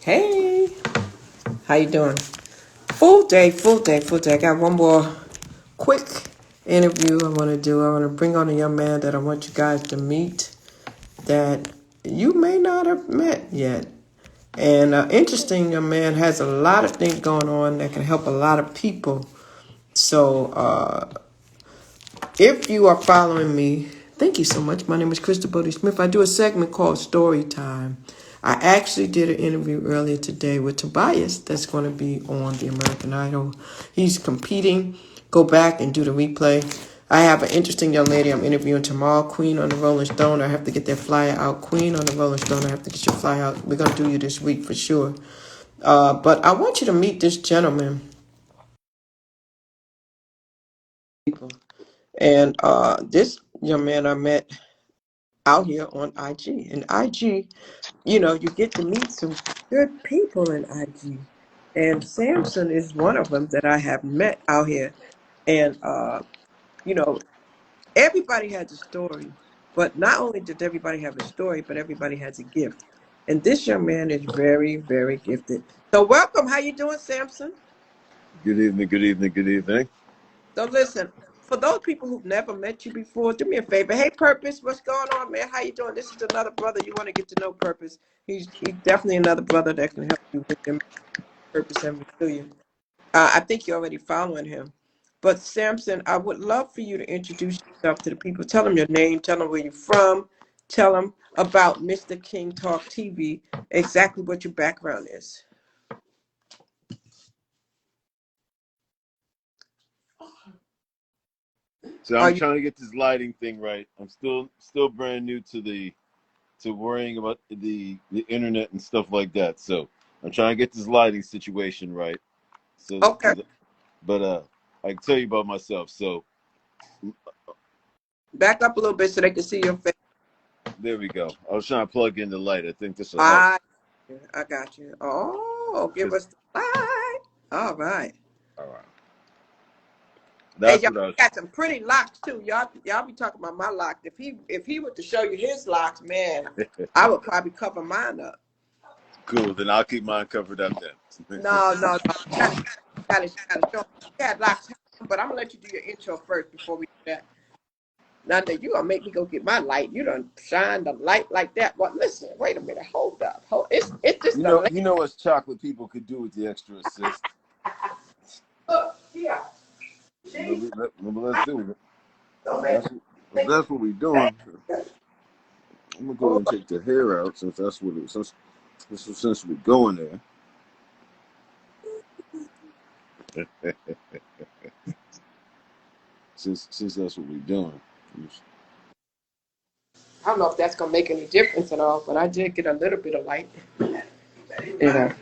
Hey, how you doing? Full day, full day, full day. I got one more quick interview I want to do. I want to bring on a young man that I want you guys to meet that you may not have met yet. And interesting young man has a lot of things going on that can help a lot of people. So if you are following me, thank you so much. My name is Crystal Bodie Smith. I do a segment called Story Time. I actually did an interview earlier today with Tobias that's going to be on the American Idol. He's competing. Go back and do the replay. I have an interesting young lady I'm interviewing tomorrow, Queen on the Rolling Stone. I have to get that flyer out. Queen on the Rolling Stone, I have to get your flyer out. We're going to do you this week for sure. But I want you to meet this gentleman. And this young man I met out here on IG. And IG, you get to meet some good people in IG. And Samson is one of them that I have met out here. And, you know, everybody has a story. But not only did everybody have a story, but everybody has a gift. And this young man is very, very gifted. So welcome. How you doing, Samson? Good evening, good evening, good evening. So listen, for those people who've never met you before, do me a favor. Hey, Purpose, what's going on, man? How you doing? This is another brother you want to get to know. Purpose. He's definitely another brother that can help you with your purpose and resilience. I think you're already following him. But Samson, I would love for you to introduce yourself to the people. Tell them your name. Tell them where you're from. Tell them about Mr. King Talk TV. Exactly what your background is. So Are I'm you trying to get this lighting thing right. I'm still brand new to worrying about the internet and stuff like that. So I'm trying to get this lighting situation right. okay? But I can tell you about myself. So Back up a little bit so they can see your face. there we go. I was trying to plug in the light. I think this will help. I I got you. Oh, give 'Cause- us the light. All right. all right, Hey, that's y'all what I was. got some pretty locks too. Y'all be talking about my lock. If he were to show you his locks, man, I would probably cover mine up. Cool. Then I'll keep mine covered up then. No, no, no. You gotta show. You got locks, but I'm gonna let you do your intro first before we do that. Now that you gonna make me go get my light, you done shine the light like that. But listen, wait a minute, hold up, it's just You the know, light. you know what chocolate people could do with the extra assist. Look, yeah. See, Let's do it. don't make That's what we're doing. I'm gonna go ahead oh, and take the hair out since that's what it since we're going there. Since that's what we're doing. I don't know if that's gonna make any difference at all, but I did get a little bit of light. You know.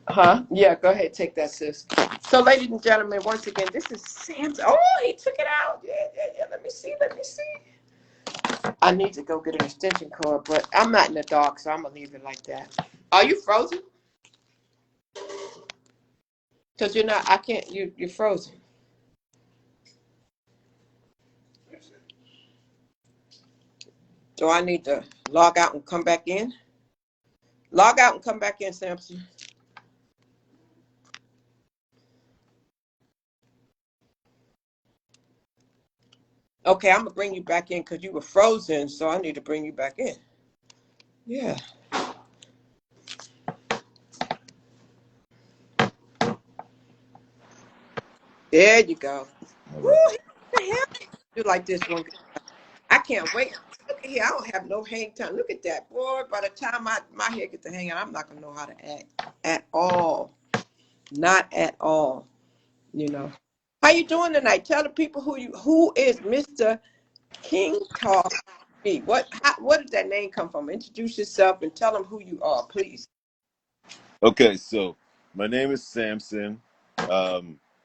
Huh? Yeah, go ahead, take that, sis. So, ladies and gentlemen, once again, this is Sam's. Oh, he took it out. Yeah, yeah, yeah. Let me see. Let me see. I need to go get an extension cord, but I'm not in the dark, so I'm gonna leave it like that. Are you frozen? Because you're not. I can't. You're frozen. So I need to log out and come back in. Log out and come back in, Samson. Okay, I'm gonna bring you back in because you were frozen, so I need to bring you back in. Yeah. There you go. All Woo, right. what the hell? Do like this one. I can't wait. Look at here. I don't have no hang time. Look at that. Boy, by the time my hair gets to hang out, I'm not going to know how to act at all. Not at all. You know. How you doing tonight? Tell the people who is Mr. King Talk Me. What did that name come from? Introduce yourself and tell them who you are, please. Okay, so my name is Samson.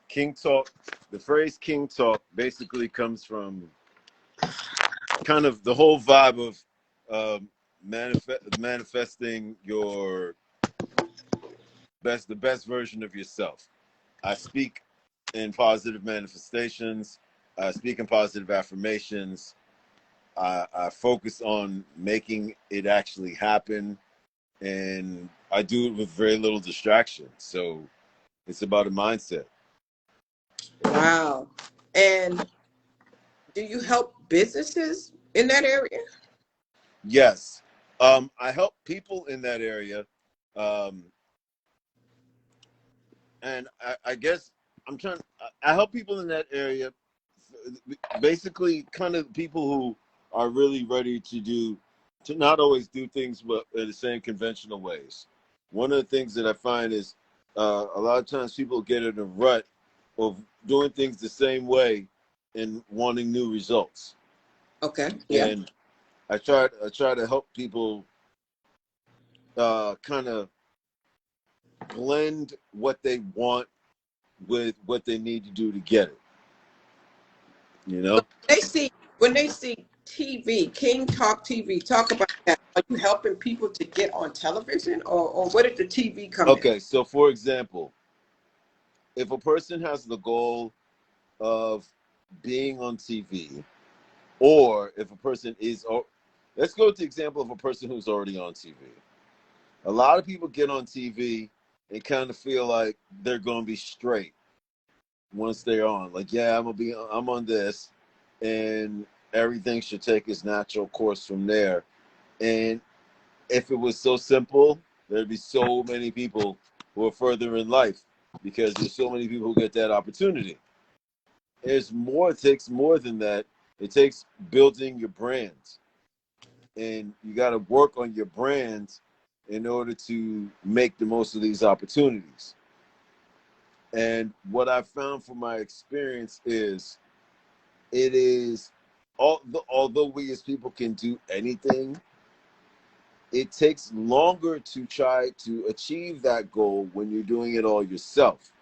King Talk. The phrase King Talk basically comes from kind of the whole vibe of manifesting the best version of yourself. I speak in positive manifestations. I speak in positive affirmations. I focus on making it actually happen and I do it with very little distraction. So it's about a mindset. Wow. And do you help businesses in that area? Yes. I help people in that area. Um, and I guess I help people in that area, basically kind of people who are really ready to not always do things but in the same conventional ways. One of the things that I find is a lot of times people get in a rut of doing things the same way and wanting new results. Okay. Yeah. And I try to help people kind of blend what they want with what they need to do to get it. You So know? when they see TV, King Talk TV, talk about that. Are you helping people to get on television, or where did the TV come in? Okay, so for example, if a person has the goal of being on TV, or if a person is, let's go to the example of a person who's already on TV. A lot of people get on TV and kind of feel like they're going to be straight once they're on. Like, yeah, I'm on this, and everything should take its natural course from there. And if it was so simple, there'd be so many people who are further in life because there's so many people who get that opportunity. There's more. It takes more than that. It takes building your brand, and you got to work on your brand in order to make the most of these opportunities. And what I found from my experience is it is although we as people can do anything, it takes longer to try to achieve that goal when you're doing it all yourself.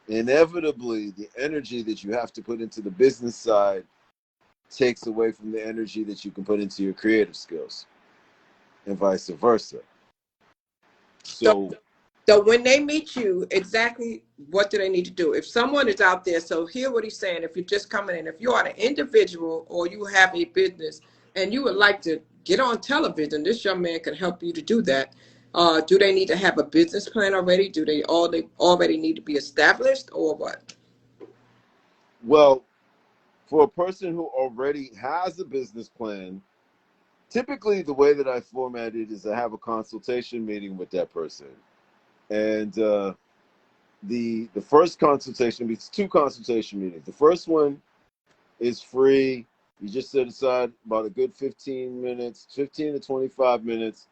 Inevitably, the energy that you have to put into the business side takes away from the energy that you can put into your creative skills, and vice versa. So, So, so when they meet you, exactly what do they need to do? If someone is out there, so hear what he's saying. If you're just coming in, if you are an individual or you have a business and you would like to get on television, this young man can help you to do that. Do they need to have a business plan already? Do they already need to be established, or what? well, for a person who already has a business plan, typically the way that I format it is I have a consultation meeting with that person. And the first consultation, it's two consultation meetings. The first one is free. You just set aside about a good 15 minutes, 15 to 25 minutes,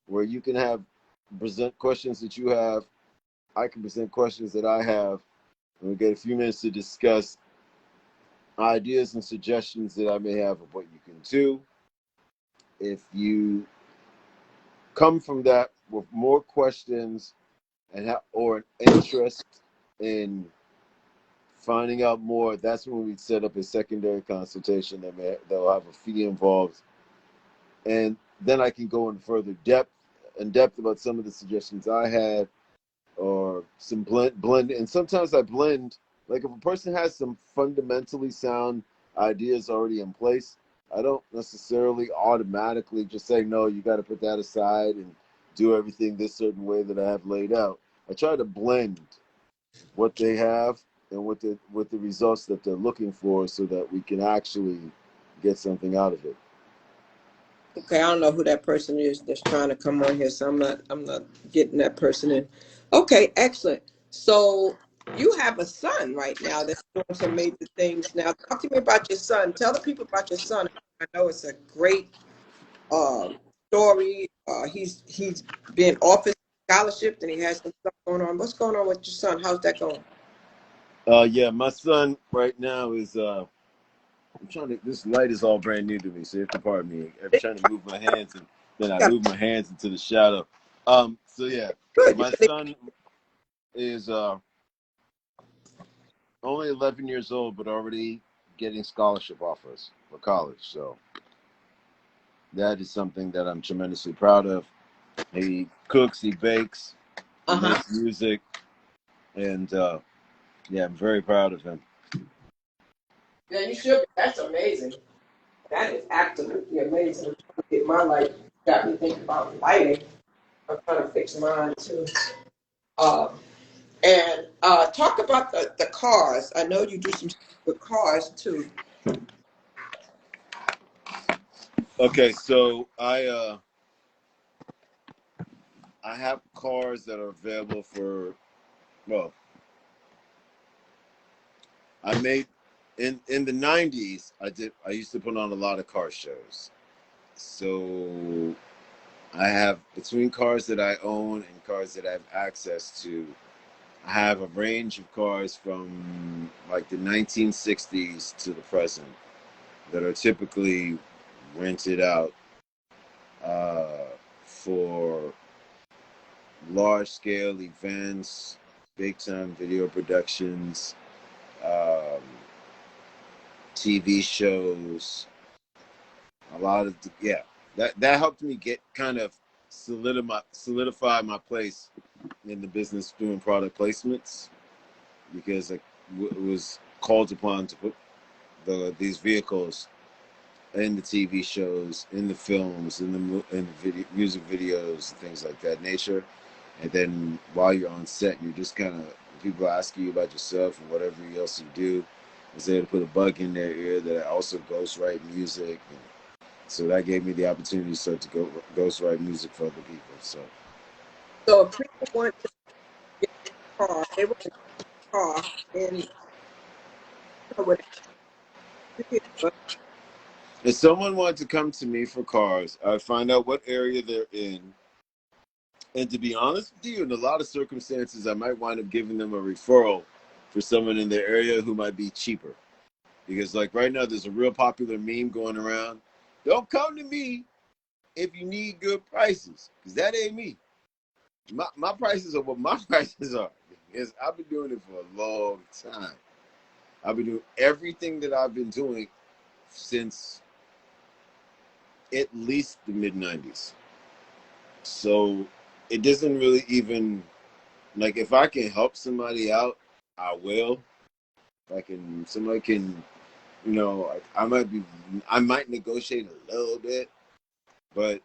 where you can have present questions that you have. I can present questions that I have, and we get a few minutes to discuss ideas and suggestions that I may have of what you can do. If you come from that with more questions or an interest in finding out more, that's when we set up a secondary consultation that'll have a fee involved, and then I can go in depth about some of the suggestions I had, or some blend. And sometimes I blend. Like if a person has some fundamentally sound ideas already in place, I don't necessarily automatically just say no. You got to put that aside and do everything this certain way that I have laid out. I try to blend what they have and with the results that they're looking for, so that we can actually get something out of it. Okay, I don't know who that person is that's trying to come on here, so I'm not getting that person in. Okay, excellent. So you have a son right now that's doing some major things. Now, talk to me about your son. Tell the people about your son. I know it's a great story. He's been offered scholarship and he has some stuff going on. What's going on with your son? How's that going? Yeah, my son right now is I'm trying to. This light is all brand new to me, so you have to pardon me. I'm trying to move my hands, and then I Yeah, move my hands into the shadow. So yeah, good. my son is only 11 years old, but already getting scholarship offers for college. So that is something that I'm tremendously proud of. He cooks, he bakes, he Uh-huh. makes music, and yeah, I'm very proud of him. Yeah, you should be. That's amazing. That is absolutely amazing. I'm trying to get my light. Got me thinking about lighting. I'm trying to fix mine too. Um, and talk about the cars. I know you do some stuff with cars too. Okay, so I have cars that are available for, well, I made in the 90s. I used to put on a lot of car shows. So I have, between cars that I own and cars that I have access to, I have a range of cars from like the 1960s to the present that are typically rented out uh, for large scale events, big time video productions, um, TV shows, a lot of, yeah, that helped me get kind of solidify my place in the business doing product placements, because I was called upon to put these vehicles in the TV shows, in the films, in the music videos, and things like that nature. And then while you're on set, you're just kind of, people ask you about yourself and whatever else you do. I was able to put a bug in their ear that I also ghostwrite music, and so that gave me the opportunity to start to go ghostwrite music for other people. So So if people want to get a car, they want a car, and you know what? But if someone wanted to come to me for cars, I'd find out what area they're in. And to be honest with you, in a lot of circumstances, I might wind up giving them a referral for someone in their area who might be cheaper. Because, like, right now, there's a real popular meme going around. Don't come to me if you need good prices, because that ain't me. My prices are what my prices are. Because I've been doing it for a long time. I've been doing everything that I've been doing since at least the mid 90s. So it doesn't really even, like, if I can help somebody out, I will. If I can, somebody can, I might negotiate a little bit, but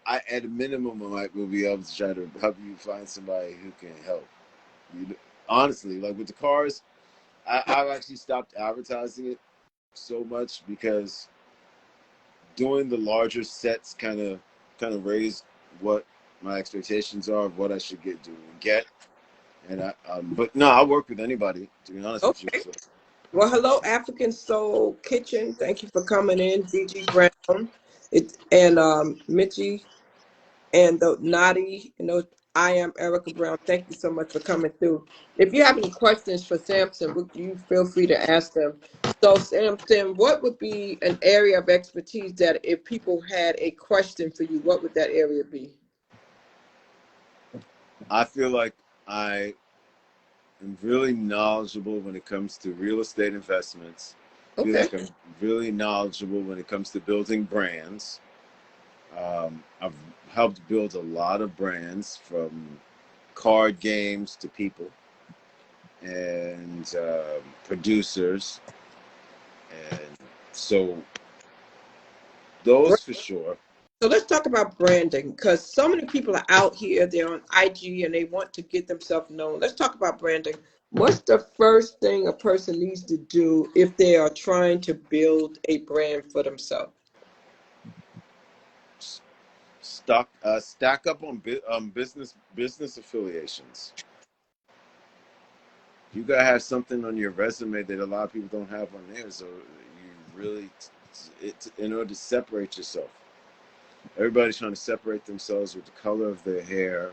at a minimum, will be able to try to help you find somebody who can help. You, honestly, like with the cars, I've actually stopped advertising it so much because doing the larger sets kind of raised what my expectations are of what I should get. And but no, I work with anybody, to be honest with you. okay. So Well, hello, African Soul Kitchen. Thank you for coming in, DG Brown. And Mitchie and the Naughty, I am Erica Brown. Thank you so much for coming through. If you have any questions for Samson, you feel free to ask them. So, Samson, what would be an area of expertise that if people had a question for you, what would that area be? I feel like I am really knowledgeable when it comes to real estate investments. I feel Okay. like I'm really knowledgeable when it comes to building brands. I've helped build a lot of brands, from card games to people and producers, and so those for sure. So let's talk about branding because so many people are out here, they're on IG and they want to get themselves known. Let's talk about branding. What's the first thing a person needs to do if they are trying to build a brand for themselves? Stack up on business affiliations. You gotta have something on your resume that a lot of people don't have on theirs. So you really, in order to separate yourself. Everybody's trying to separate themselves with the color of their hair,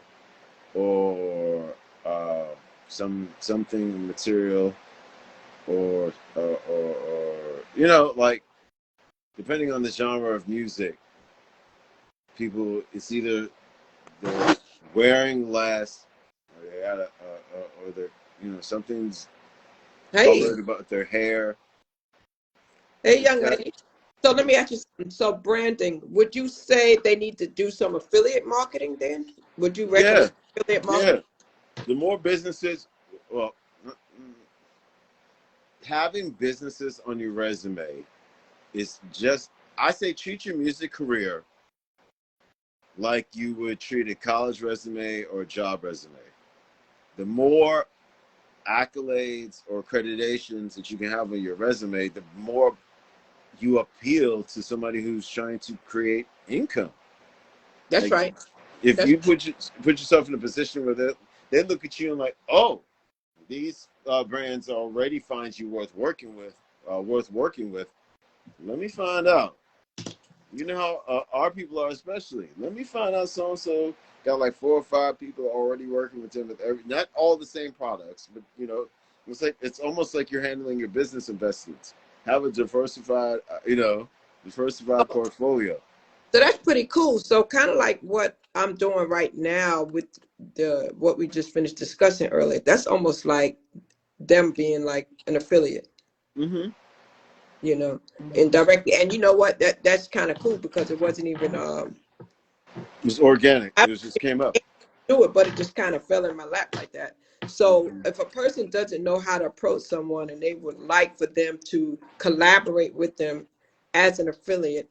or uh, something material, or like, depending on the genre of music, people, it's either they're wearing less, or they got or they're, something's Hey, colored about their hair. hey, It's young got, lady. So let me ask you something. So branding, would you say they need to do some affiliate marketing then? Would you yeah, recommend affiliate yeah. marketing? The more businesses, well, having businesses on your resume is just, I say, treat your music career like you would treat a college resume or a job resume. The more accolades or accreditations that you can have on your resume, the more you appeal to somebody who's trying to create income. That's Like, right. if That's you put yourself in a position where they look at you and like, oh, these brands already find you worth working with. Let me find out. You know how our people are, especially. Let me find out so and so got like 4 or 5 people already working with him with not all the same products, but it's almost like you're handling your business investments. Have a diversified so portfolio. that's pretty cool. So kind of like what I'm doing right now with the what we just finished discussing earlier. That's almost like them being like an affiliate, Mm-hmm. you know, indirectly. And you know what? That's kind of cool because it wasn't even It was organic. I It was just came up. didn't do it, but it just kind of fell in my lap like that. So Mm-hmm. if a person doesn't know how to approach someone and they would like for them to collaborate with them as an affiliate,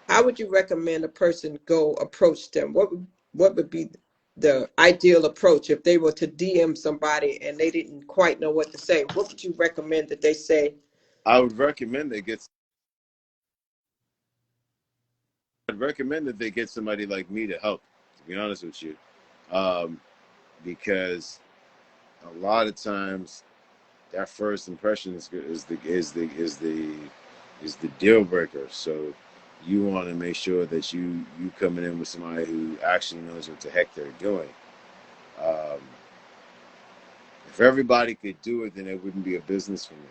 how would you recommend a person go approach them? What would be the ideal approach if they were to DM somebody and they didn't quite know what to say? What would you recommend that they say? I would recommend they get. I'd recommend that they get somebody like me to help. To be honest with you, um, because a lot of times that first impression is the deal breaker. So you want to make sure that you coming in with somebody who actually knows what the heck they're doing. Um, if everybody could do it, then it wouldn't be a business for me.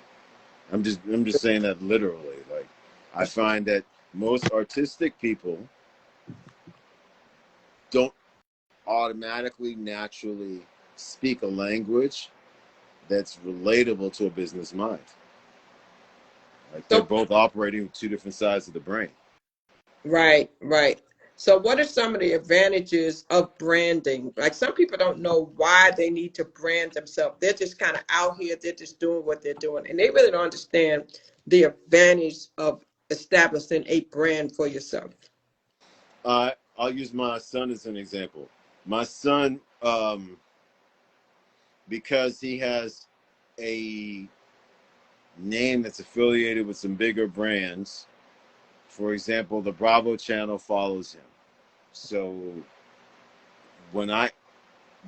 I'm just saying that literally. Like, I find that most artistic people don't automatically naturally speak a language that's relatable to a business mind. Like, they're So both operating with two different sides of the brain. right, right. So what are some of the advantages of branding? Like some people don't know why they need to brand themselves. They're just kind of out here, they're just doing what they're doing. And they really don't understand the advantage of establishing a brand for yourself. I'll use my son as an example. My son, because he has a name that's affiliated with some bigger brands. For example, the Bravo channel follows him. So when I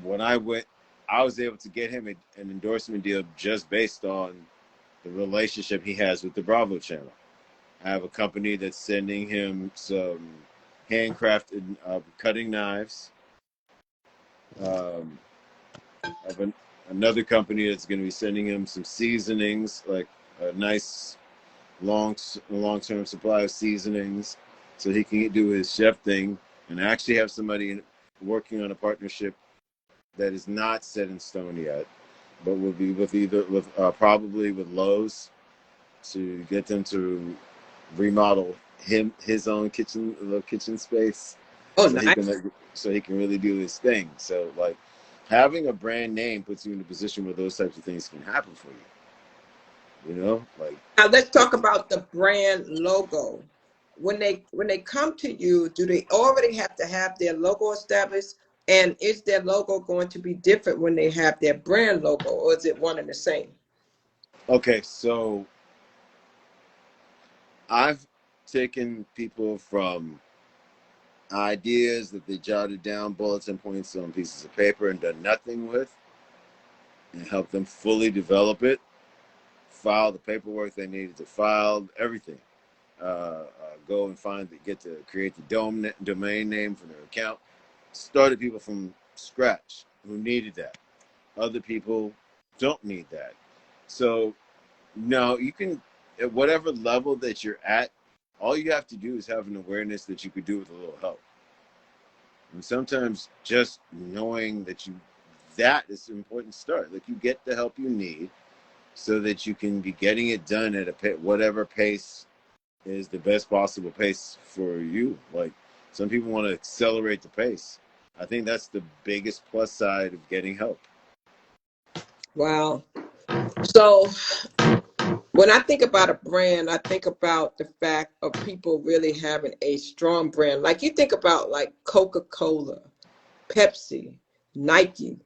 when I went, I was able to get him an endorsement deal just based on the relationship he has with the Bravo channel. I have a company that's sending him some handcrafted cutting knives. Um, I have another company that's going to be sending him some seasonings, like a nice long term supply of seasonings, so he can do his chef thing. And I actually have somebody working on a partnership that is not set in stone yet, but will be with probably with Lowe's to get them to remodel his own kitchen space, Oh, so he nice. can really do his thing. So, like, having a brand name puts you in a position where those types of things can happen for you. Like, Now let's talk about the brand logo. When they come to you, do they already have to have their logo established? And is their logo going to be different when they have their brand logo, or is it one and the same? okay, so I've taken people from ideas that they jotted down bulletin points on pieces of paper and done nothing with, and helped them fully develop it, file the paperwork they needed to file, everything. Go and get to create the domain name for their account. Started people from scratch who needed that. Other people don't need that. So, no, you can, at whatever level that you're at, all you have to do is have an awareness that you could do with a little help. And sometimes just knowing that is an important start. Like, you get the help you need so that you can be getting it done at whatever pace is the best possible pace for you. Like, some people want to accelerate the pace. I think that's the biggest plus side of getting help. Wow. So When I think about a brand, I think about the fact of people really having a strong brand. Like you think about like Coca-Cola, Pepsi, Nike.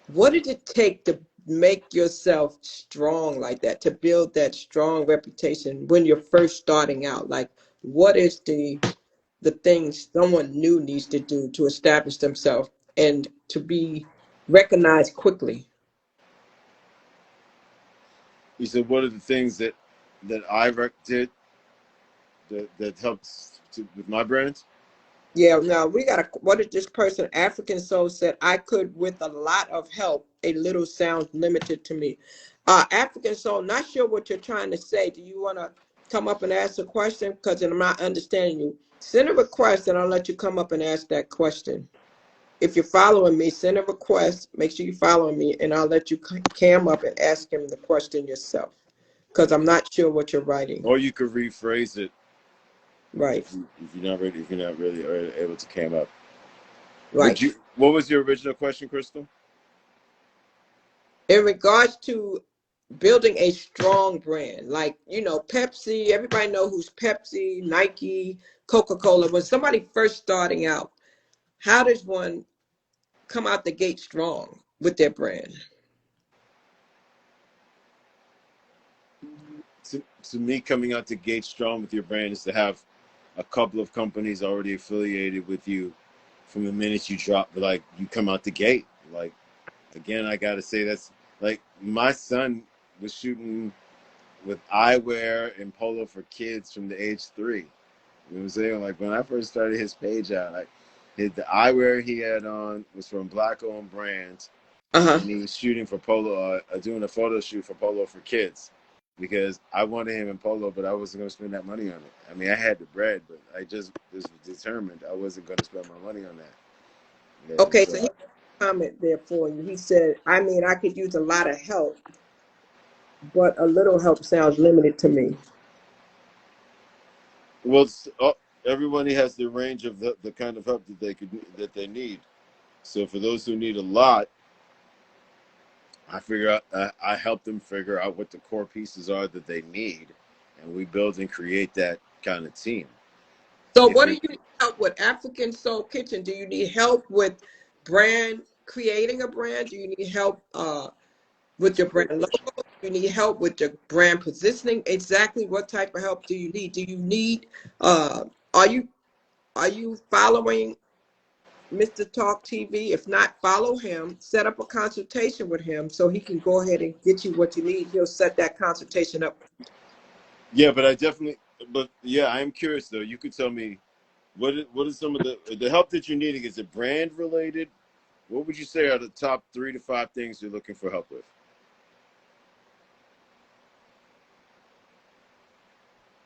What did it take to make yourself strong like that, to build that strong reputation when you're first starting out? Like, what is the things someone new needs to do to establish themselves and to be recognized quickly? You said what are the things that did that helps with my brand? Yeah, now we got to, what did this person, African Soul, said, I could, with a lot of help, a little sounds limited to me. African Soul, not sure what you're trying to say. Do you want to come up and ask a question? Because I'm not understanding you. Send a request and I'll let you come up and ask that question. If you're following me, send a request. Make sure you're following me and I'll let you cam up and ask him the question yourself. Because I'm not sure what you're writing. Or you could rephrase it Right, if you're not really able to came up. right. What was your original question, Crystal? In regards to building a strong brand, like, Pepsi, everybody know who's Pepsi, Nike, Coca-Cola. When somebody first starting out, how does one come out the gate strong with their brand? To me, coming out the gate strong with your brand is to have a couple of companies already affiliated with you from the minute you drop, like you come out the gate. Like, again, I gotta say that's like my son was shooting with eyewear and polo for kids from the age 3. You know what I'm saying? Like when I first started his page out, like the eyewear he had on was from black-owned brands, Uh-huh. and he was shooting for polo, doing a photo shoot for polo for kids, because I wanted him in polo, but I wasn't going to spend that money on it. I mean, I had the bread, but I just was determined I wasn't going to spend my money on that. Yeah, Okay, so he so comment there for you. He said, I mean, I could use a lot of help, but a little help sounds limited to me. well, everybody has the range of the kind of help that they need. So for those who need a lot, I help them figure out what the core pieces are that they need, and we build and create that kind of team. So If what do you you need help with? African Soul Kitchen, do you need help with creating a brand? Do you need help with your brand logo? Do you need help with your brand positioning? Exactly what type of help do you need? Do you need uh are you are you following Mr. Talk TV? If not, follow him, set up a consultation with him so he can go ahead and get you what you need. He'll set that consultation up. Yeah, but yeah, I am curious though. You could tell me what is some of the help that you're needing? Is it brand related? What would you say are the top 3 to 5 things you're looking for help with?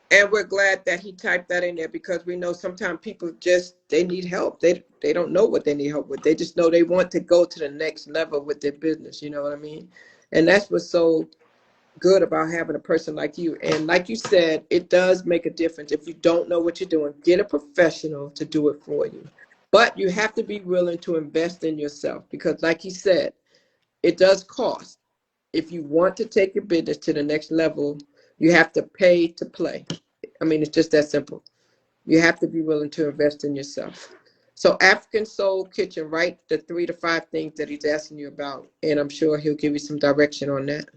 And we're glad that he typed that in there because we know sometimes people just they need help. They don't know what they need help with. They just know they want to go to the next level with their business. You know what I mean? And that's what's so good about having a person like you. And like you said, it does make a difference. If you don't know what you're doing, get a professional to do it for you. But you have to be willing to invest in yourself because, like you said, it does cost. If you want to take your business to the next level, you have to pay to play. I mean, it's just that simple. You have to be willing to invest in yourself. So African Soul Kitchen, write the 3 to 5 things that he's asking you about, and I'm sure he'll give you some direction on that.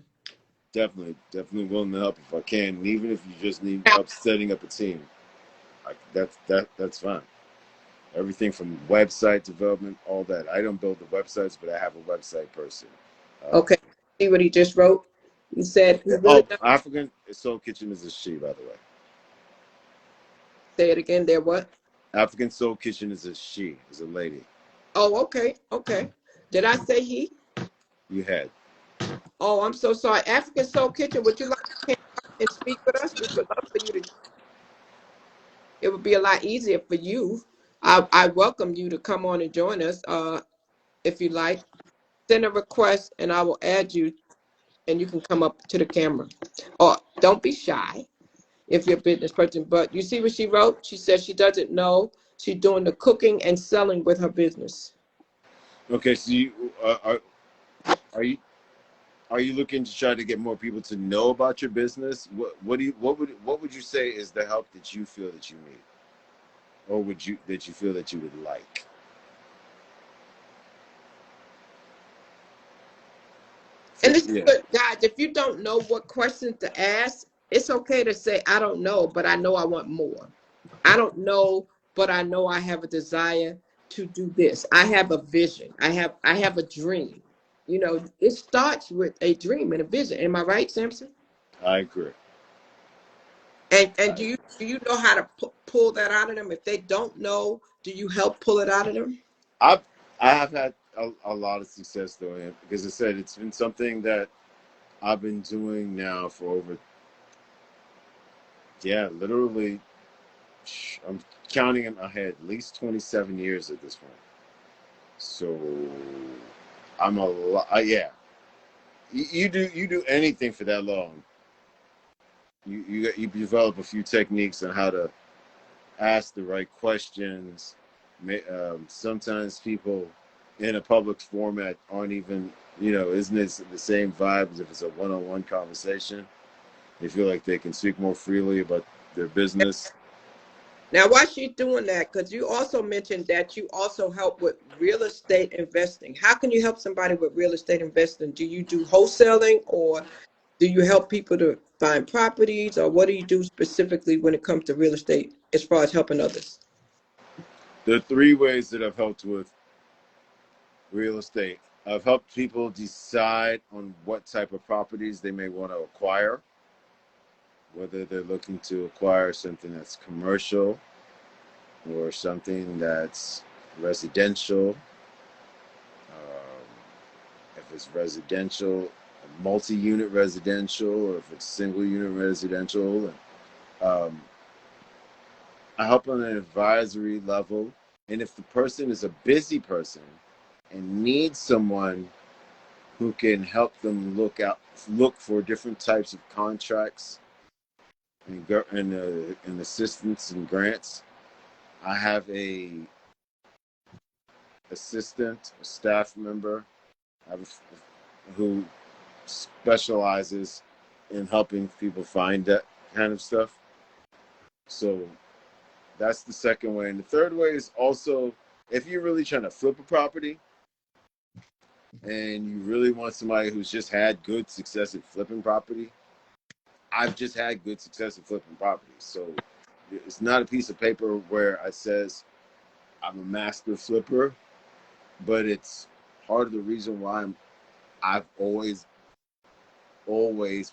Definitely willing to help if I can, and even if you just need help setting up a team, that's fine. Everything from website development, all that. I don't build the websites, but I have a website person. Um, Okay, see what he just wrote? He said he really oh, does. African Soul Kitchen is a she, by the way. Say it again there, what? African Soul Kitchen is a she, is a lady. Oh, okay, okay. Did I say he? You had. Oh, I'm so sorry. African Soul Kitchen, would you like to come up and speak with us? We would love for you to. It would be a lot easier for you. I welcome you to come on and join us if you like. Send a request and I will add you and you can come up to the camera. Or don't be shy if you're a business person. But you see what she wrote? She said she doesn't know. She's doing the cooking and selling with her business. Okay, so are you Are you looking to try to get more people to know about your business? What would you say is the help that you feel that you need, or that you feel that you would like? And it's Yeah, good, guys. If you don't know what questions to ask, it's okay to say, I don't know, but I know I want more. I don't know, but I know I have a desire to do this. I have a vision. I have a dream. You know, it starts with a dream and a vision. Am I right, Samson? I agree. And I, do you know how to pull that out of them? If they don't know, do you help pull it out of them? I've I have had a lot of success doing it because I said it's been something that I've been doing now for over, yeah, literally, I'm counting in my head, at least 27 years at this point. So I'm a lot, yeah. You do anything for that long. You develop a few techniques on how to ask the right questions. Sometimes people in a public format aren't even, isn't it the same vibe as if it's a one-on-one conversation? They feel like they can speak more freely about their business. Now, while she's doing that, because you also mentioned that you also help with real estate investing. How can you help somebody with real estate investing? Do you do wholesaling, or do you help people to find properties, or what do you do specifically when it comes to real estate as far as helping others? There are three ways that I've helped with real estate. I've helped people decide on what type of properties they may want to acquire, whether they're looking to acquire something that's commercial or something that's residential. If it's residential, multi-unit residential, or if it's single-unit residential. Um, I help on an advisory level, and if the person is a busy person and needs someone who can help them look for different types of contracts and assistance and grants, I have a assistant, a staff member, who specializes in helping people find that kind of stuff. So that's the second way. And the third way is also, if you're really trying to flip a property and you really want somebody who's just had good success at flipping property, I've just had good success at flipping properties. So it's not a piece of paper where it says I'm a master flipper, but it's part of the reason why I've always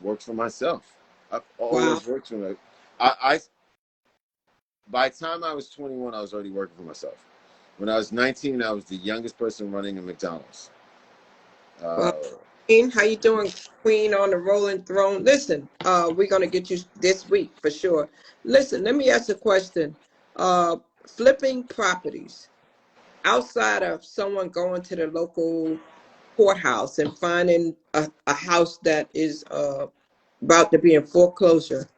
worked for myself. I've Wow. always worked for myself. I by the time I was 21, I was already working for myself. When I was 19, I was the youngest person running a McDonald's. Well, Uh, Queen, how you doing, Queen on the rolling throne? Listen, we're gonna get you this week for sure. Listen, let me ask a question. Flipping properties outside of someone going to the local courthouse and finding a house that is about to be in foreclosure,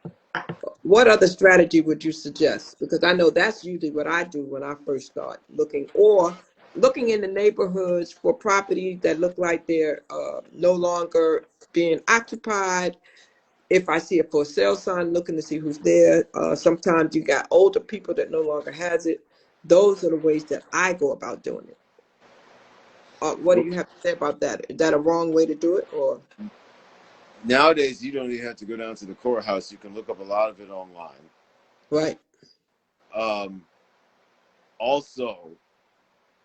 what other strategy would you suggest? Because I know that's usually what I do when I first start looking, or looking in the neighborhoods for properties that look like they're no longer being occupied. If I see a for sale sign, looking to see who's there. Sometimes you got older people that no longer has it. Those are the ways that I go about doing it. What do you have to say about that? Is that a wrong way to do it, or Nowadays, you don't even have to go down to the courthouse. You can look up a lot of it online. right? Um, Also,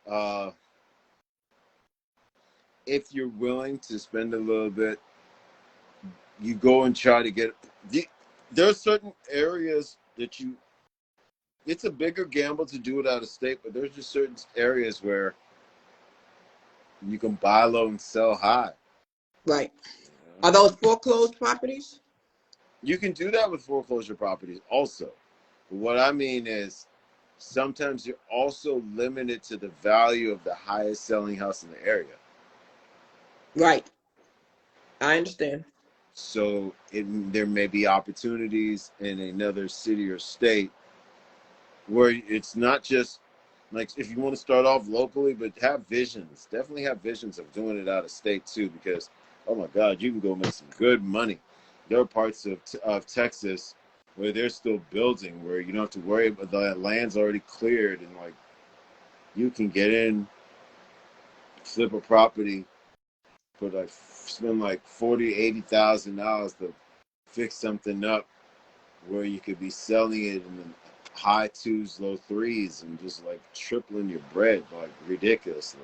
uh, if you're willing to spend a little bit, you go and try to get. There are certain areas that it's a bigger gamble to do it out of state, but there's just certain areas where you can buy low and sell high. Right. You know? Are those foreclosed properties? You can do that with foreclosure properties also. But what I mean is sometimes you're also limited to the value of the highest selling house in the area. Right. I understand. So there may be opportunities in another city or state where it's not just like if you want to start off locally, but have visions. Definitely have visions of doing it out of state too, because Oh my God, you can go make some good money. There are parts of Texas where they're still building, where you don't have to worry about the land's already cleared, and like you can get in, flip a property, for like spend like $40,000 to $80,000 to fix something up, where you could be selling it in the high twos, low threes, and just like tripling your bread like ridiculously.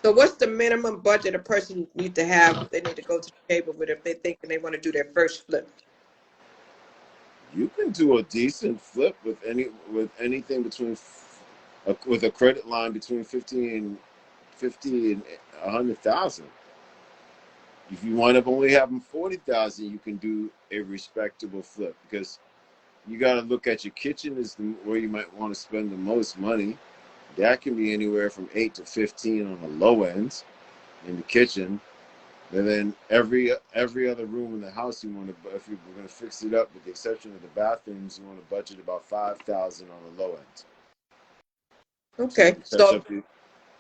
So what's the minimum budget a person need to have? They need to go to the table with if they think they want to do their first flip. You can do a decent flip with anything between with a credit line between 50 and 100,000. If you wind up only having 40,000, you can do a respectable flip, because you got to look at your kitchen as where you might want to spend the most money. That can be anywhere from 8 to 15 on the low ends in the kitchen. And then every other room in the house, you want to, if you're going to fix it up, with the exception of the bathrooms, you want to budget about 5,000 on the low end, so you Okay, can touch so up the.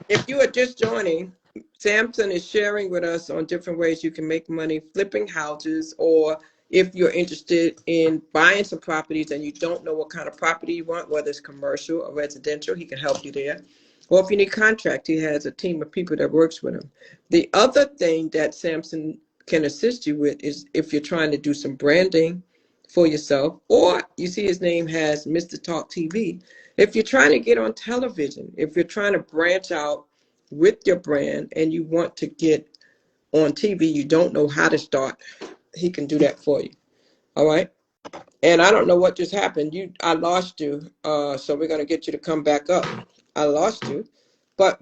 if you are just joining, Samson is sharing with us on different ways you can make money flipping houses, or if you're interested in buying some properties and you don't know what kind of property you want, whether it's commercial or residential, he can help you there. Or if you need contract, he has a team of people that works with him. The other thing that Samson can assist you with is if you're trying to do some branding for yourself, or you see his name has Mr. Talk TV. If you're trying to get on television, if you're trying to branch out with your brand and you want to get on TV, you don't know how to start, he can do that for you. All right. And I don't know what just happened. I lost you. So we're gonna get you to come back up. I lost you, but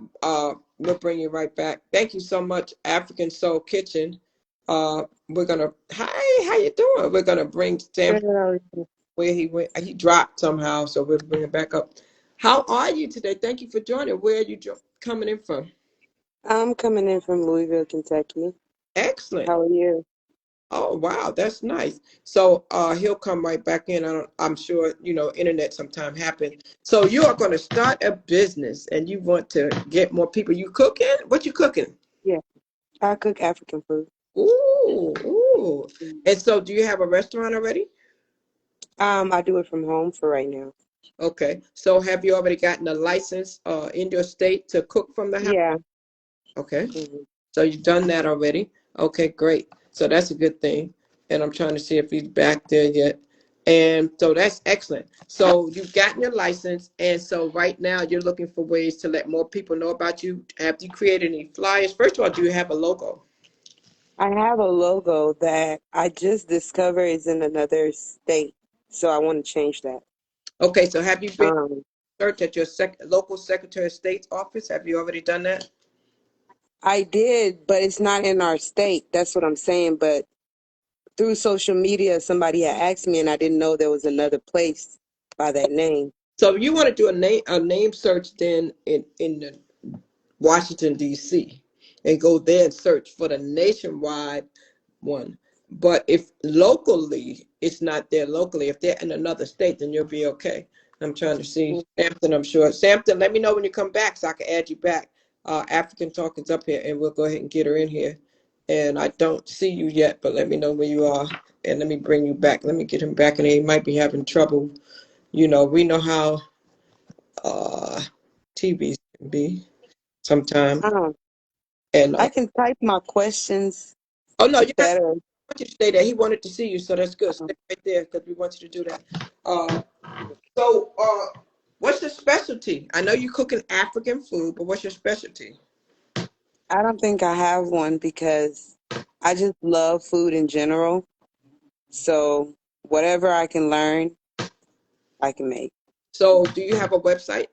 we'll bring you right back. Thank you so much, African Soul Kitchen. We're gonna. Hi, how you doing? We're gonna bring Sam Good, how are you? where he went. He dropped somehow, so we'll bring him back up. How are you today? Thank you for joining. Where are you coming in from? I'm coming in from Louisville, Kentucky. Excellent. How are you? Oh wow, that's nice. So he'll come right back in. I'm sure internet sometime happen. So you are going to start a business and you want to get more people. You cooking? What you cooking? Yeah, I cook African food. Ooh, ooh. Mm. And so do you have a restaurant already? I do it from home for right now. Okay. So have you already gotten a license in your state to cook from the house? Yeah. Okay. Hmm. So you've done that already. Okay, great. So that's a good thing. And I'm trying to see if he's back there yet. And so that's excellent. So you've gotten your license. And so right now you're looking for ways to let more people know about you. Have you created any flyers? First of all, do you have a logo? I have a logo that I just discovered is in another state, so I want to change that. Okay, so have you been Um, search at your local Secretary of State's office? Have you already done that? I did, but it's not in our state. That's what I'm saying. But through social media, somebody had asked me, and I didn't know there was another place by that name. So you want to do a name search then in the Washington, D.C., and go there and search for the nationwide one. But if locally, it's not there locally, if they're in another state, then you'll be okay. I'm trying to see. Sampson, I'm sure. Sampson, let me know when you come back so I can add you back. African Talking's up here, and we'll go ahead and get her in here. And I don't see you yet, but let me know where you are, and let me bring you back. Let me get him back, and he might be having trouble. We know how uh, TVs can be sometimes. Um, And I can type my questions oh no, you have better. want you to stay there. He wanted to see you, so that's good. Stay right there because we want you to do that. Uh, so, what's your specialty? I know you're cooking African food, but what's your specialty? I don't think I have one because I just love food in general. So whatever I can learn, I can make. So, do you have a website?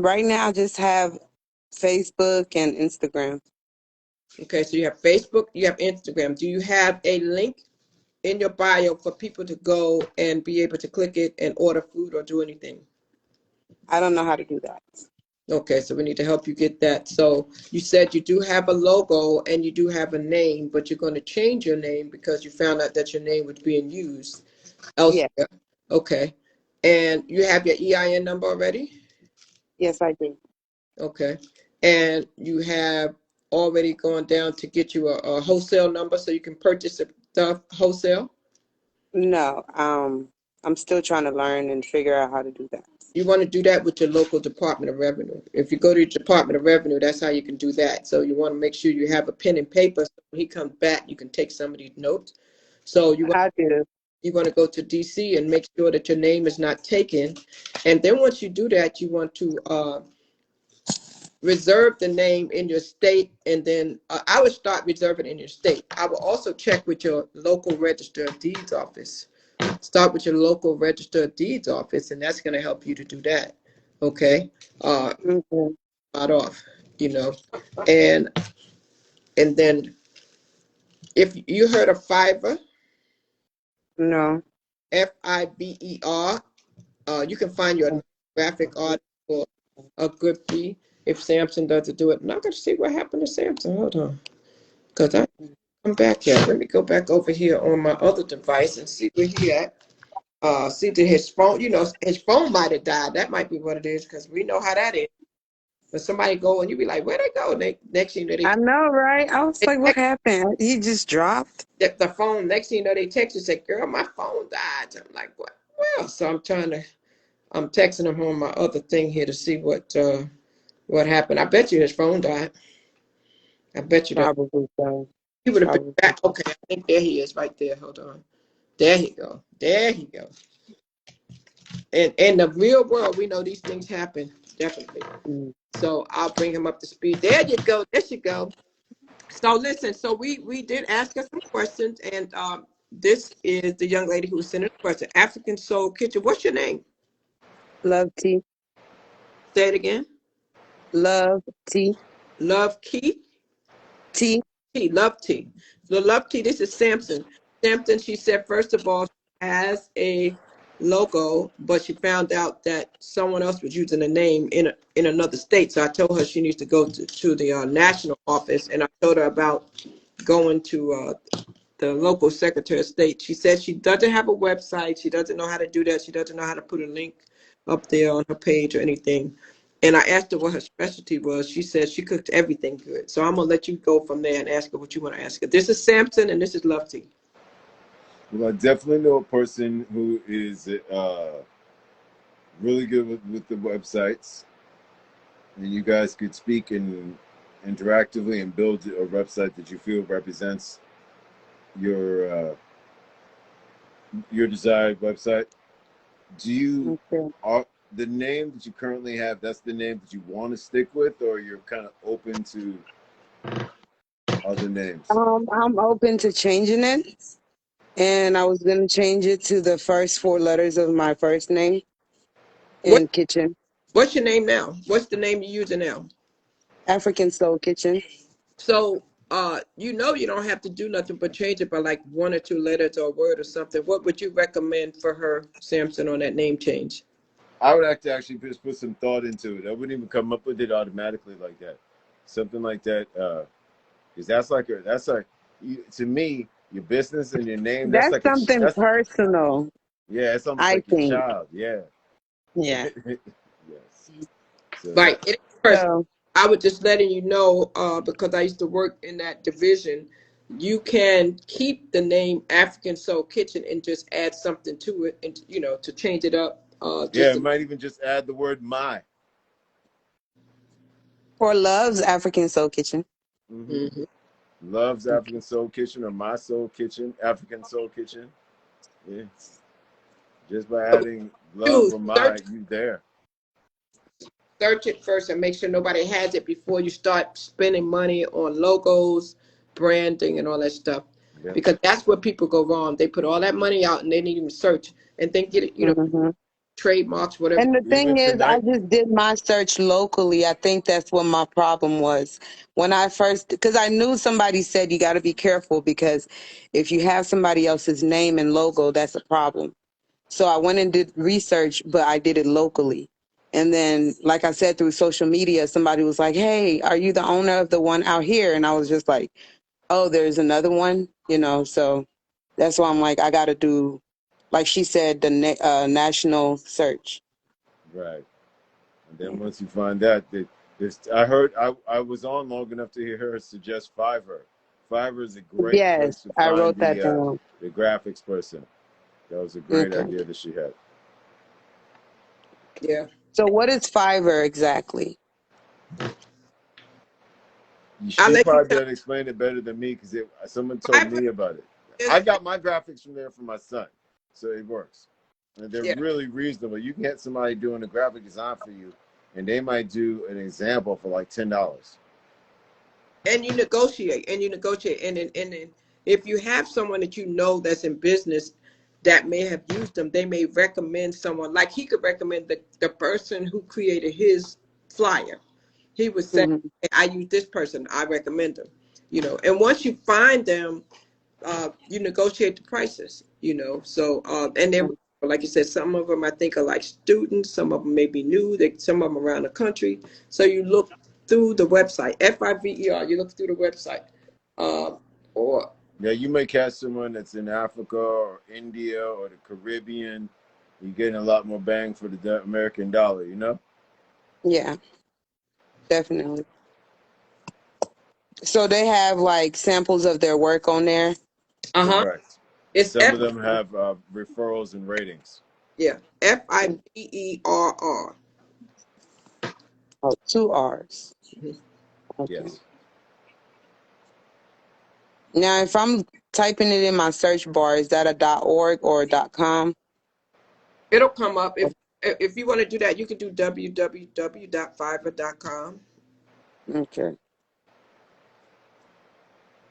Right now I just have Facebook and Instagram. Okay, so you have Facebook, you have Instagram. Do you have a link in your bio for people to go and be able to click it and order food or do anything? I don't know how to do that. Okay, so we need to help you get that. So you said you do have a logo and you do have a name, but you're going to change your name because you found out that your name was being used Yeah, elsewhere. Okay. And you have your EIN number already? yes I do. Okay. And you have already gone down to get you a wholesale number so you can purchase the stuff wholesale? No, I'm still trying to learn and figure out how to do that. You want to do that with your local Department of Revenue. If you go to your Department of Revenue, that's how you can do that. So you want to make sure you have a pen and paper. So when he comes back, you can take some of these notes. So I do. you want to go to DC and make sure that your name is not taken. And then once you do that, you want to reserve the name in your state. And then I would start reserving in your state. I will also check with your local register of deeds office. Start with your local register of deeds office, and that's going to help you to do that. Okay. Okay. Start off, you know, and then if you heard of Fiverr, No. Fiber, you can find your graphic artist for a good fee if Samson doesn't do it. And I'm going to see what happened to Samson. Hold on, because I'm back here. Let me go back over here on my other device and see where he at. See that his phone, his phone might have died. That might be what it is, because we know how that is. But somebody go and you be like, where'd they go? And next thing you know, I know, right? I was they like, what text happened? He just dropped. the phone. Next thing you know, they text you, say, girl, my phone died. I'm like, what? Well, so I'm texting him on my other thing here to see what happened. I bet you his phone died. I bet you that Probably so. he would have been Probably. back. Okay, I think there he is right there. Hold on. There he go. There he go. And in the real world, we know these things happen, definitely. Mm. So I'll bring him up to speed. There you go. There you go. So listen, so we did ask her some questions, and this is the young lady who sent us a question. African Soul Kitchen. What's your name? Love tea. Say it again. Love tea. Love Key. Tea. Tea. Love Tea. The Love Tea. This is Samson. Samson. She said first of all, she has a logo, but she found out that someone else was using the name in another state. So I told her she needs to go to the national office, and I told her about going to the local secretary of state. She said she doesn't have a website. She doesn't know how to do that. She doesn't know how to put a link up there on her page or anything. And I asked her what her specialty was. She said she cooked everything good. So I'm going to let you go from there and ask her what you want to ask her. This is Samson, and this is Love Tea. Well, I definitely know a person who is really good with the websites, and you guys could speak and interactively and build a website that you feel represents your desired website. Do you Okay. are the name that you currently have? That's the name that you want to stick with, or you're kind of open to other names? I'm open to changing it, and I was gonna change it to the first four letters of my first name What in kitchen. What's your name now? What's the name you're using now? African Soul Kitchen. So you don't have to do nothing but change it by like one or two letters or a word or something. What would you recommend for her, Samson, on that name change? I would have to actually just put some thought into it. I wouldn't even come up with it automatically like that. Something like that, because to me, your business and your name. That's That's like something that's personal, yeah. It's almost I like your think. child. Yeah. Yeah. Yes. So Right. that It is personal. So I was just letting you know, because I used to work in that division. You can keep the name African Soul Kitchen and just add something to it, and to change it up. yeah, Just it to, might even just add the word my. for Love's African Soul Kitchen. Mm-hmm. Mhm. Love's African Soul Kitchen or My Soul Kitchen, African Soul Kitchen. Yeah. Just by adding love You or my, you there. search it first and make sure nobody has it before you start spending money on logos, branding, and all that stuff. Yeah. Because that's where people go wrong. They put all that money out and they didn't even search and then get it, Hmm. trademarks, whatever. And the thing Even is, I tonight. just did my search locally. I think that's what my problem was. When I first, because I knew somebody said you got to be careful because if you have somebody else's name and logo, that's a problem. So I went and did research, but I did it locally. And then, like I said, through social media, somebody was like, hey, are you the owner of the one out here? And I was just like, oh, there's another one. So that's why I'm like, I got to do, like she said, the national search. Right. And then Yeah. once you find that I heard I was on long enough to hear her suggest Fiverr. Fiverr is a great Yes, place to I find wrote that down. the graphics person. That was a great Okay. idea that she had. Yeah. So what is Fiverr exactly? I'll She'll let you probably be tell. able to explain it better than me because someone told Fiverr me about it. I is, got my graphics from there for my son, so it works. And they're yeah. really reasonable. You can get somebody doing a graphic design for you, and they might do an example for like $10. And you negotiate, and if you have someone that you know that's in business that may have used them, they may recommend someone, like he could recommend the person who created his flyer. He would say, Hmm. hey, I use this person, I recommend them, and once you find them, you negotiate the prices, so and then like you said, some of them I think are like students, some of them may be new, some of them around the country, so you look through the website, Fiverr, you look through the website, uh, or Yeah, you may catch someone that's in Africa or India or the Caribbean. You're getting a lot more bang for the American dollar, you know? Yeah, definitely. So they have like samples of their work on there. uh-huh, Correct. it's Some of them have referrals and ratings. yeah, Fiverr. Oh, two R's. Okay. Yes. Now, if I'm typing it in my search bar, is that a .org or a .com? It'll come up. If you want to do that, you can do www.fiverr.com. Okay.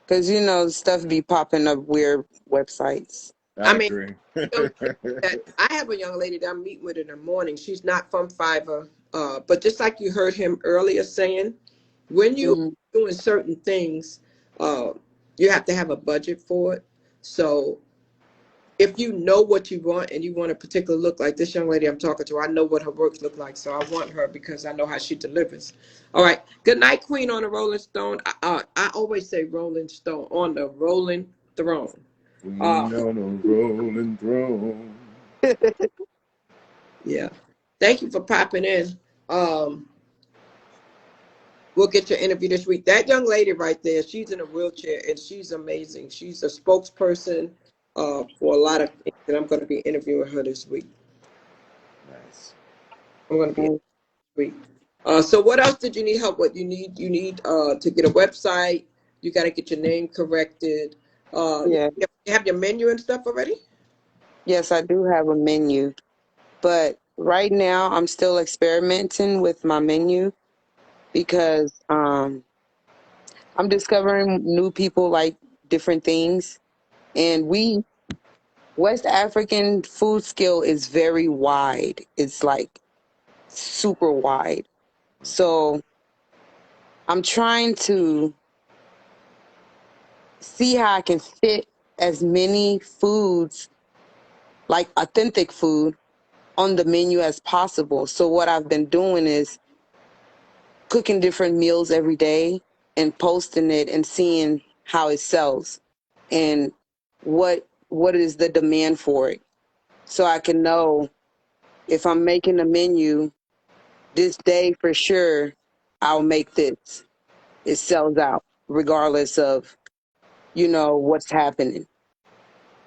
Because, stuff be popping up weird websites. I I mean, agree. young lady I have a young lady that I'm meeting with in the morning. She's not from Fiverr, but just like you heard him earlier saying, when you're Hmm. doing certain things, uh, you have to have a budget for it. So if you know what you want and you want a particular look, like this young lady I'm talking to, I know what her works look like, so I want her because I know how she delivers. All right. Good night, Queen on the Rolling Stone. I always say Rolling Stone on the Rolling Throne. Uh, Queen on a rolling throne. yeah. Thank you for popping in. Um, we'll get your interview this week. That young lady right there, she's in a wheelchair and she's amazing. She's a spokesperson for a lot of things, and I'm going to be interviewing her this week. Nice. I'm going to be week. So what else did you need help with? You need to get a website. You got to get your name corrected. Yeah. You have your menu and stuff already? Yes, I do have a menu. But right now, I'm still experimenting with my menu because I'm discovering new people like different things. And West African food skill is very wide. It's like super wide. So I'm trying to see how I can fit as many foods, like authentic food, on the menu as possible. So what I've been doing is cooking different meals every day and posting it and seeing how it sells and what is the demand for it. So I can know if I'm making a menu this day for sure, I'll make this. It sells out regardless of, what's happening.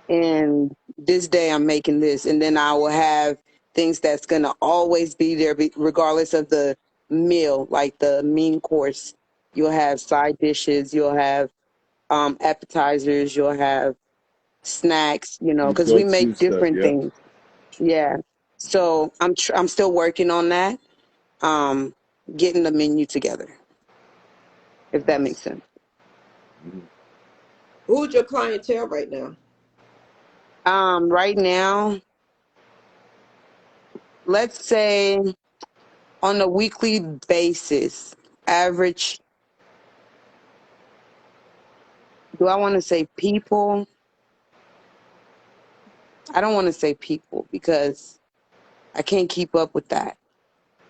And this day I'm making this, and then I will have things that's going to always be there regardless of the meal, like the main course. You'll have side dishes, you'll have appetizers, you'll have snacks, You because go we to make stuff, different yep. things. Yeah. So I'm still working on that, um, getting the menu together, if that makes Nice. sense. Mhm. Who's your clientele right now? Right now, let's say on a weekly basis, average, do I want to say people? I don't want to say people because I can't keep up with that.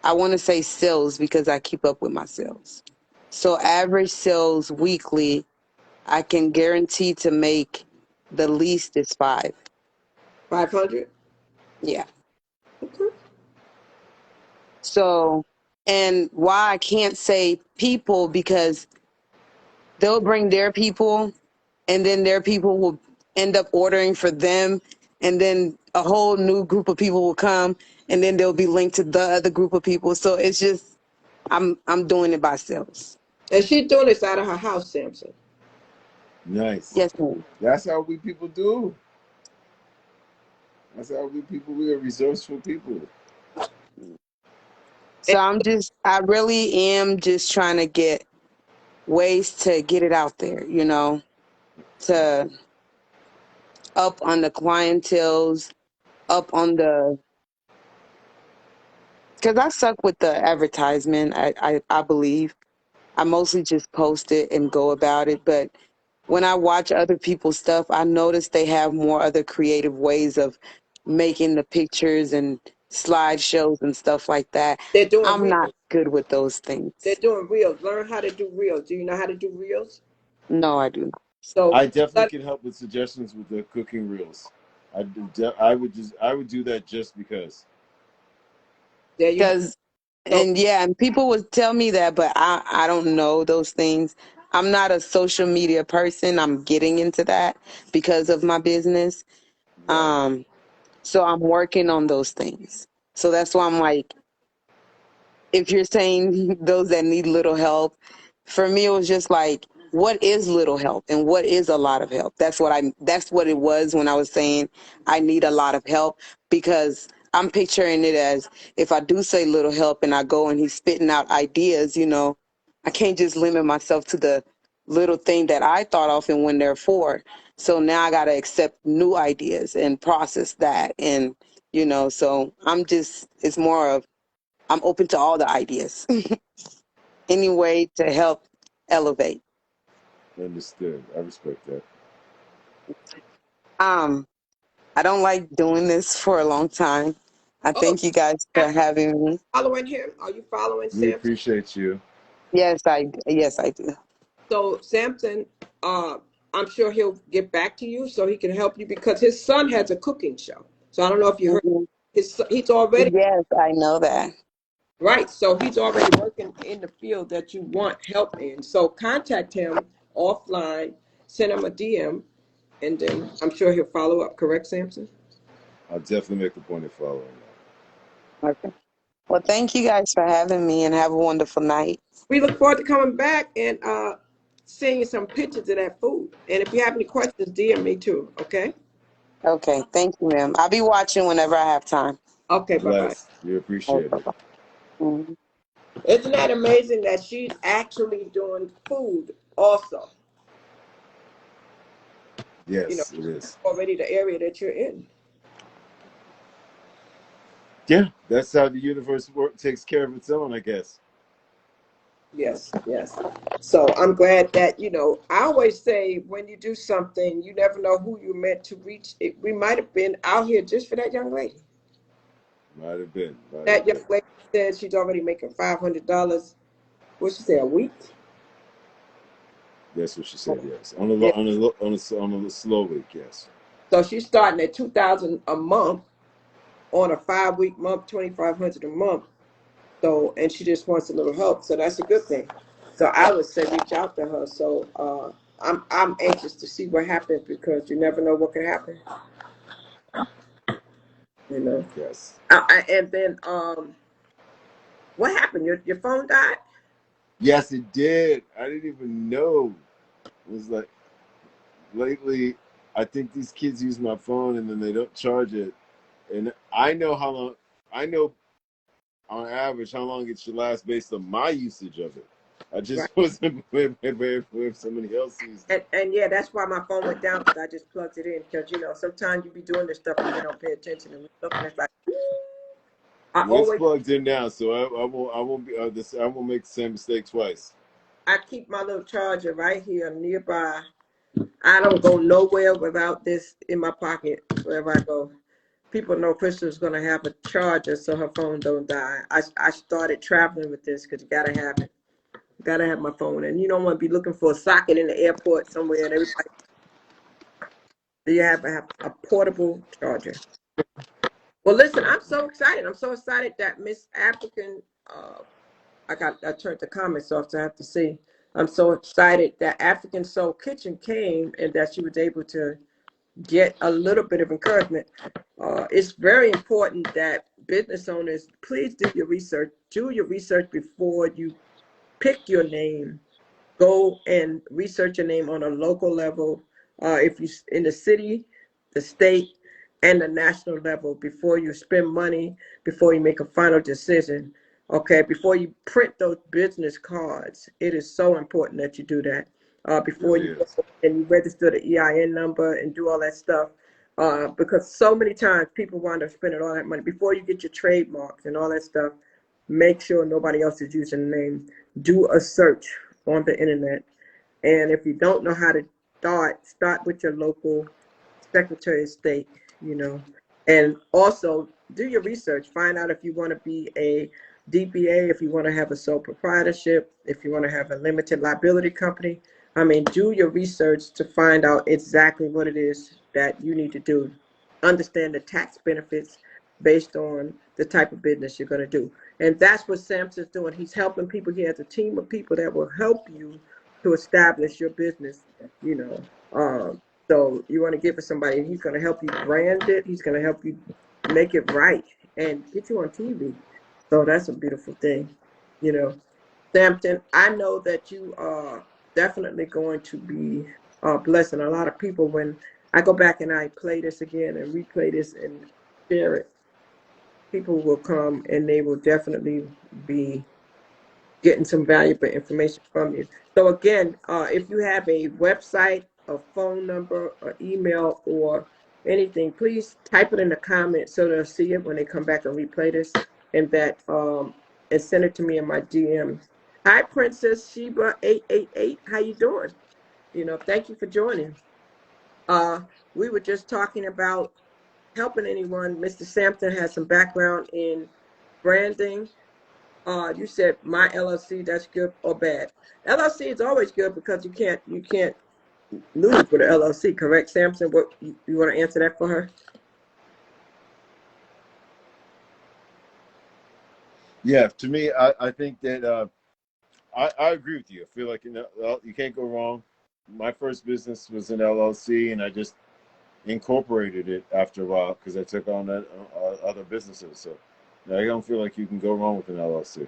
I want to say sales because I keep up with my sales. So average sales weekly, I can guarantee to make the least is 5. 500? Yeah. Okay. So And why I can't say people, because they'll bring their people, and then their people will end up ordering for them, and then a whole new group of people will come, and then they'll be linked to the other group of people. So it's just I'm doing it by sales. And she's doing this out of her house, Samson. Nice. Yes, ma'am. That's how we people do. That's how we people. We are resourceful people. So I really am just trying to get ways to get it out there, to up on the clientels, up on the, because I suck with the advertisement. I believe I mostly just post it and go about it. But when I watch other people's stuff, I notice they have more other creative ways of making the pictures and slideshows and stuff like that. They're doing I'm not reels. good with those They're things. doing reels. Learn how to do reels. Do you know how to do reels? No, I do not. So I definitely that, can help with suggestions with the cooking reels. I would do that just because. there you have. Because, So and yeah, and people would tell me that, but I don't know those things. I'm not a social media person. I'm getting into that because of my business. Right. So I'm working on those things. So that's why I'm like, if you're saying those that need little help, for me it was just like, what is little help and what is a lot of help? That's what it was when I was saying I need a lot of help, because I'm picturing it as, if I do say little help and I go and he's spitting out ideas, I can't just limit myself to the little thing that I thought of and went there for. So now I got to accept new ideas and process that. And, so it's more of, I'm open to all the ideas. Any way to help elevate. Understood. I respect that. Um, I don't like doing this for a long time. I oh, thank you guys for having me. following him? Are you following We Samson? appreciate you. Yes, I do. So Samson, uh, I'm sure he'll get back to you so he can help you because his son has a cooking show. So I don't know if you heard Mhm. he's already Yes, I know that. right. So he's already working in the field that you want help in. So contact him offline, send him a DM, and then I'm sure he'll follow up. Correct, Samson? I'll definitely make a point of following that. Okay. Well, thank you guys for having me, and have a wonderful night. We look forward to coming back and seeing you some pictures of that food. And if you have any questions, DM me too. Okay. Okay, thank you, ma'am. I'll be watching whenever I have time. Okay. Bye bye. Bless. We Okay, appreciate it. bye-bye. Mhm. Isn't that amazing that she's actually doing food also? You know, Yes, it is. already the area that you're in. Yeah, that's how the universe takes care of its own, I guess. Yes, yes. So I'm glad that, I always say when you do something, you never know who you're meant to reach. We might have been out here just for that young lady. Might have been. Might That have young been. lady said she's already making $500. What she say, a week? That's what she said. Yes, on a Yeah. slow week. Yes. So she's starting at 2,000 a month on a 5-week month, 2,500 a month. So, and she just wants a little help. So that's a good thing. So I would say reach out to her. So I'm anxious to see what happens because you never know what can happen. You know. Yes. And then what happened? Your phone died. Yes, it did. I didn't even know. It was like lately. I think these kids use my phone and then they don't charge it. And I know how long. I know on average how long it should last based on my usage of it. I Right. just wasn't prepared for if somebody else used it. And yeah, that's why my phone went down because I just plugged it in. Because sometimes you be doing this stuff and you don't pay attention and look and it's like I Well, it's always plugged in now, so I won't be I won't make the same mistake twice. I keep my little charger right here nearby. I don't go nowhere without this in my pocket wherever I go. People know Crystal's gonna have a charger so her phone don't die. I started traveling with this because you gotta have it. You gotta have my phone, and you don't want to be looking for a socket in the airport somewhere, and everybody. You have to have a portable charger. Well, listen, I'm so excited. I'm so excited that Miss African I turned the comments off, so I have to see. I'm so excited that African Soul Kitchen came and that she was able to get a little bit of encouragement. It's very important that business owners please do your research. Do your research before you pick your name. Go and research your name on a local level. If you in the city, the state, and the national level before you spend money, before you make a final decision. Okay, before you print those business cards, it is so important that you do that before Really you is. go and you register the EIN number and do all that stuff. Because so many times people wind up spending all that money before you get your trademarks and all that stuff. Make sure nobody else is using the name. Do a search on the internet. And if you don't know how to start with your local Secretary of State, you know, and also do your research. Find out if you want to be a DBA, if you want to have a sole proprietorship, if you want to have a limited liability company. I mean, do your research to find out exactly what it is that you need to do. Understand the tax benefits based on the type of business you're going to do. And that's what Samson's doing. He's helping people. He has a team of people that will help you to establish your business, you know. So you want to give it somebody, and he's going to help you brand it. He's going to help you make it right and get you on TV. So that's a beautiful thing, you know. Samson, I know that you are definitely going to be blessing a lot of people. When I go back and I play this again and replay this and share it, people will come and they will definitely be getting some valuable information from you. So again, if you have a website, a phone number, or email, or anything, please type it in the comments so they'll see it when they come back and replay this, and that and send it to me in my DMs. Hi, Princess Sheba 888. How you doing? You know, thank you for joining. We were just talking about helping anyone. Mr. Sampson has some background in branding. You said my LLC, that's good or bad? LLC is always good because you can't lose with an LLC, correct, Samson? What you want to answer that for her? Yeah, to me, I think that I agree with you. I feel like you can't go wrong. My first business was an LLC, and I just incorporated it after a while because I took on other businesses. So I don't feel like you can go wrong with an LLC.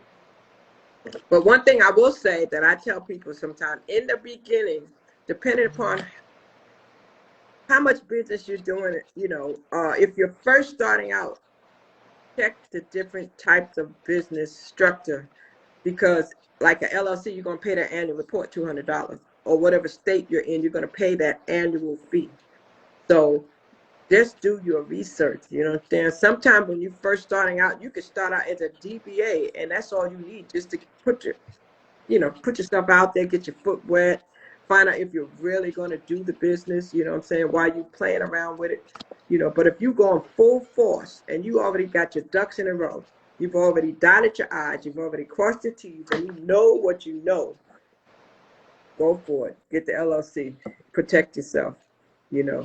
But one thing I will say that I tell people sometimes in the beginning, depending upon how much business you're doing, you know, if you're first starting out, check the different types of business structure, because like an LLC, you're going to pay that annual report $200, or whatever state you're in, you're going to pay that annual fee. So just do your research. You know what I'm saying? Sometimes when you're first starting out, you could start out as a DBA, and that's all you need just to put yourself out there, get your foot wet, find out if you're really going to do the business, you know what I'm saying, while you playing around with it, you know. But if you go on full force and you already got your ducks in a row, you've already dotted your I's, you've already crossed your T's, and you know what you know, go for it. Get the LLC, protect yourself, you know.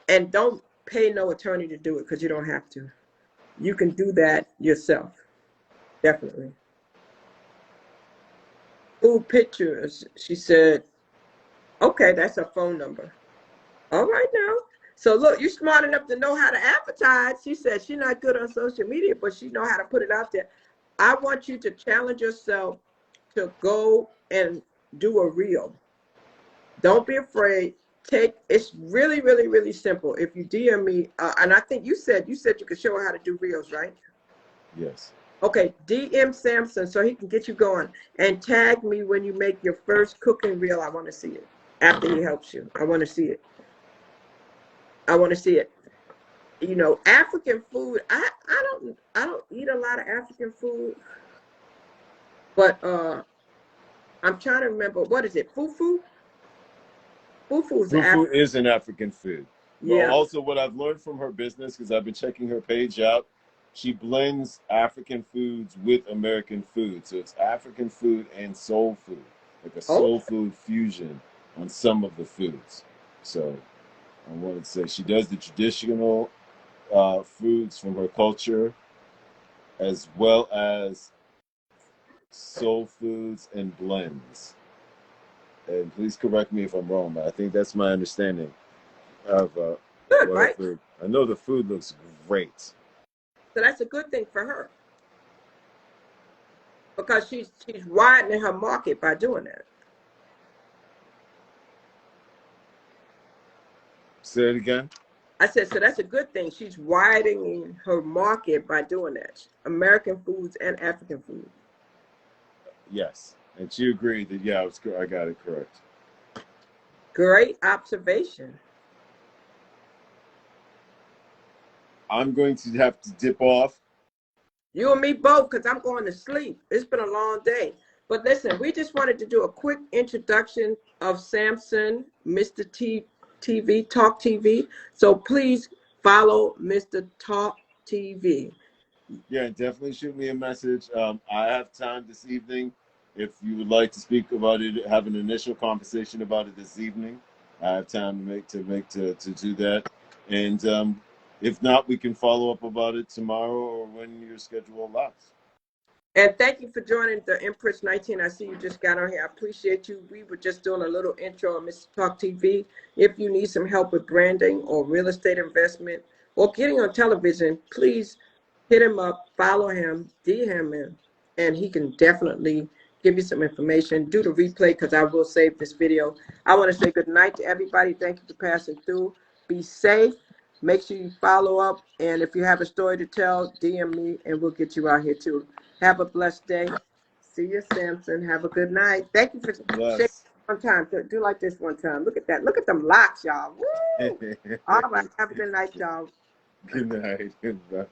And don't pay no attorney to do it, because you don't have to. You can do that yourself, definitely. Food pictures, she said. Okay, that's her phone number. All right now. So look, you're smart enough to know how to advertise. She said she's not good on social media, but she know how to put it out there. I want you to challenge yourself to go and do a reel. Don't be afraid. It's really, really, really simple. If you DM me, and I think you could show her how to do reels, right? Yes. Okay, DM Samson so he can get you going, and tag me when you make your first cooking reel. I want to see it after he helps you. I want to see it. I want to see it. You know, African food. I don't eat a lot of African food, but I'm trying to remember, what is it? Fufu. Fufu is Fufu African. is an African food. But Yeah. also, what I've learned from her business, because I've been checking her page out, she blends African foods with American food. So it's African food and soul food, like a Oh, soul food fusion on some of the foods. So I wanted to say she does the traditional foods from her culture, as well as soul foods, and blends. And please correct me if I'm wrong, but I think that's my understanding of Good, what right? I've heard. I know the food looks great. So that's a good thing for her because she's widening her market by doing that. Say it again. I said, so that's a good thing. She's widening her market by doing that. American foods and African food. Yes, and she agreed that yeah, I got it correct. Great observation. I'm going to have to dip off. You and me both, because I'm going to sleep. It's been a long day. But listen, we just wanted to do a quick introduction of Samson, Mr. TV, Talk TV. So please follow Mr. Talk TV. Yeah, definitely shoot me a message. I have time this evening. If you would like to speak about it, have an initial conversation about it this evening. I have time to do that. And if not, we can follow up about it tomorrow or when your schedule allows. And thank you for joining the Empress 19. I see you just got on here. I appreciate you. We were just doing a little intro on Mr. Talk TV. If you need some help with branding or real estate investment or getting on television, please hit him up, follow him, DM him, and he can definitely give you some information. Do the replay because I will save this video. I want to say good night to everybody. Thank you for passing through. Be safe. Make sure you follow up. And if you have a story to tell, DM me and we'll get you out here too. Have a blessed day. See you, Samson. Have a good night. Thank you for sharing Bless. one time. Do like this one time. Look at that. Look at them locks, y'all. Woo! All right. Have a good night, y'all. Good night. Bye.